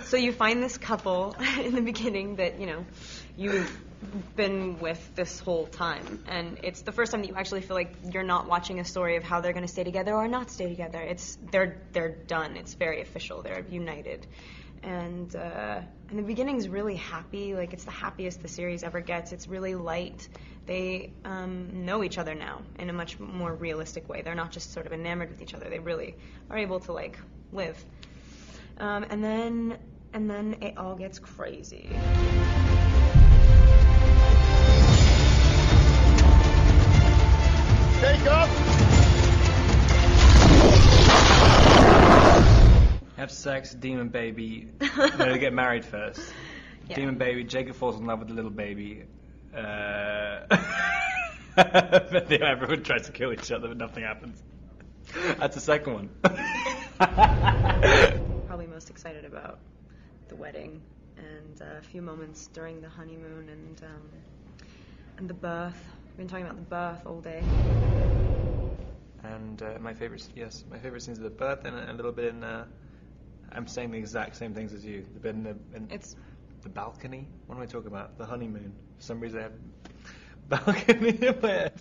So you find this couple in the beginning that, you know, you've been with this whole time, and it's the first time that you actually feel like you're not watching a story of how they're going to stay together or not stay together. They're done. It's very official. They're united. And the beginning's really happy. Like, it's the happiest the series ever gets. It's really light. They know each other now in a much more realistic way. They're not just sort of enamored with each other. They really are able to, like, live. And then it all gets crazy. Take up! Have sex, demon baby. No, they get married first. Yeah. Demon baby, Jacob falls in love with the little baby. Everyone tries to kill each other, but nothing happens. That's the second one. Probably most excited about the wedding and a few moments during the honeymoon and the birth. We've been talking about the birth all day. And my favorite scenes are the birth and a little bit in. I'm saying the exact same things as you. The bit it's the balcony. What am I talking about? The honeymoon. For some reason, I have balcony in my head.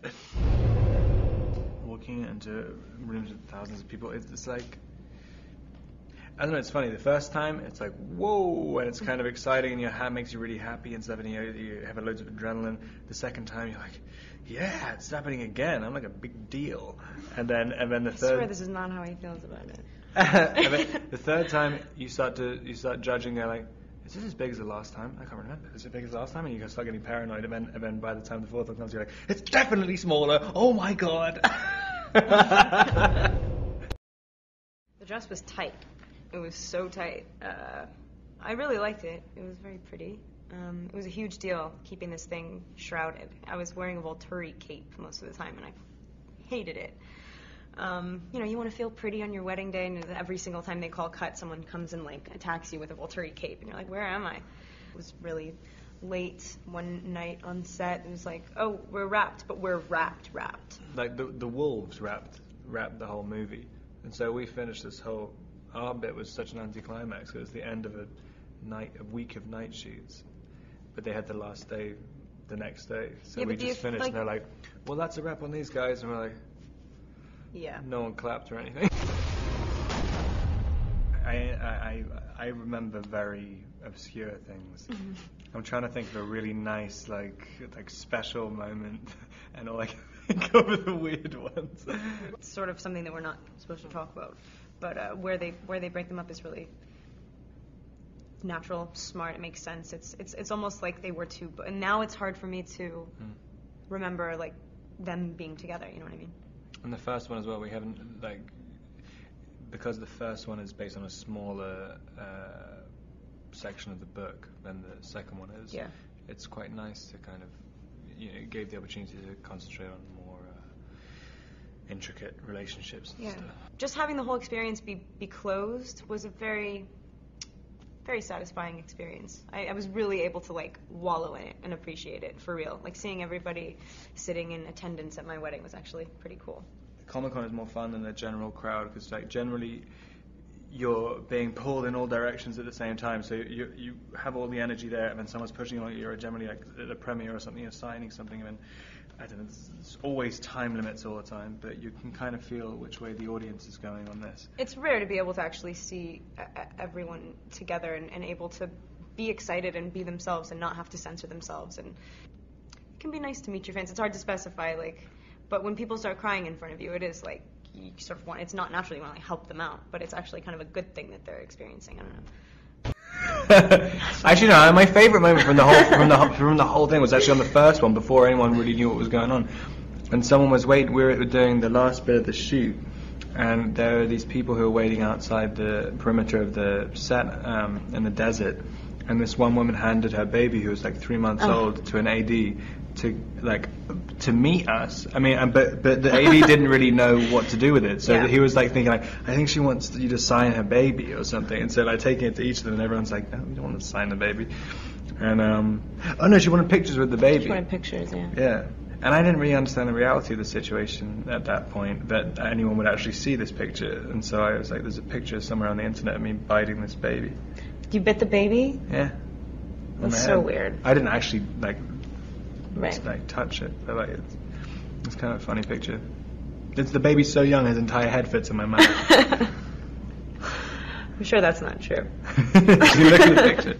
Walking into rooms with thousands of people. It's like, I don't know. It's funny. The first time, it's like whoa, and it's kind of exciting, and your hat makes you really happy and stuff, and you have loads of adrenaline. The second time, you're like, yeah, it's happening again. I'm like a big deal. And then the third. I swear this is not how he feels about it. And then the third time you start judging. They're like, is this as big as the last time? I can't remember. Is it big as the last time? And you start getting paranoid. And then by the time the fourth one comes, you're like, it's definitely smaller. Oh my god. The dress was tight. It was so tight. I really liked it. It was very pretty. It was a huge deal keeping this thing shrouded. I was wearing a Volturi cape most of the time, and I hated it. You know, you want to feel pretty on your wedding day, and every single time they call cut, someone comes and, like, attacks you with a Volturi cape, and you're like, where am I? It was really late one night on set. It was like, oh, we're wrapped, but we're wrapped. Like, the wolves wrapped the whole movie. And so we finished our bit was such an anticlimax. It was the end of a week of night shoots. But they had the last day the next day. So we just finished, and they're like, well, that's a wrap on these guys. And we're like, yeah. No one clapped or anything. I remember very obscure things. Mm-hmm. I'm trying to think of a really nice, like special moment, and all I can think of are the weird ones. It's sort of something that we're not supposed to talk about, but where they break them up is really natural, smart. It makes sense. It's almost like they were two, and now it's hard for me to remember like them being together. You know what I mean? And the first one as well, we haven't, like, because the first one is based on a smaller section of the book than the second one is. Yeah. It's quite nice to kind of, you know, it gave the opportunity to concentrate on more intricate relationships and stuff. Just having the whole experience be closed was a very, very satisfying experience. I was really able to, like, wallow in it and appreciate it for real. Like, seeing everybody sitting in attendance at my wedding was actually pretty cool. Comic-Con is more fun than the general crowd, because, like, generally you're being pulled in all directions at the same time, so you have all the energy there, and then someone's pushing you. You're generally, like, at a premiere or something, you're signing something, and then, I don't know, there's always time limits all the time, but you can kind of feel which way the audience is going on this. It's rare to be able to actually see everyone together and able to be excited and be themselves and not have to censor themselves. And it can be nice to meet your fans. It's hard to specify, like, but when people start crying in front of you, it is like you sort of want. It's not naturally you want to, like, help them out, but it's actually kind of a good thing that they're experiencing. I don't know. Actually, no. My favorite moment from the whole thing was actually on the first one, before anyone really knew what was going on. And someone was waiting. We were doing the last bit of the shoot, and there are these people who are waiting outside the perimeter of the set in the desert. And this one woman handed her baby, who was like 3 months old, to an AD to meet us. I mean, but the AD didn't really know what to do with it, so he was like thinking, like, I think she wants you to sign her baby or something. And so, like, taking it to each of them, and everyone's like, no, we don't want to sign the baby. And oh no, she wanted pictures with the baby. She wanted pictures, yeah. Yeah. And I didn't really understand the reality of the situation at that point, that anyone would actually see this picture. And so I was like, there's a picture somewhere on the internet of me biting this baby. You bit the baby? Yeah. That's so weird. I didn't actually Right. like touch it, but like it's kind of a funny picture. It's the baby's so young, his entire head fits in my mouth. I'm sure that's not true. You look at the picture.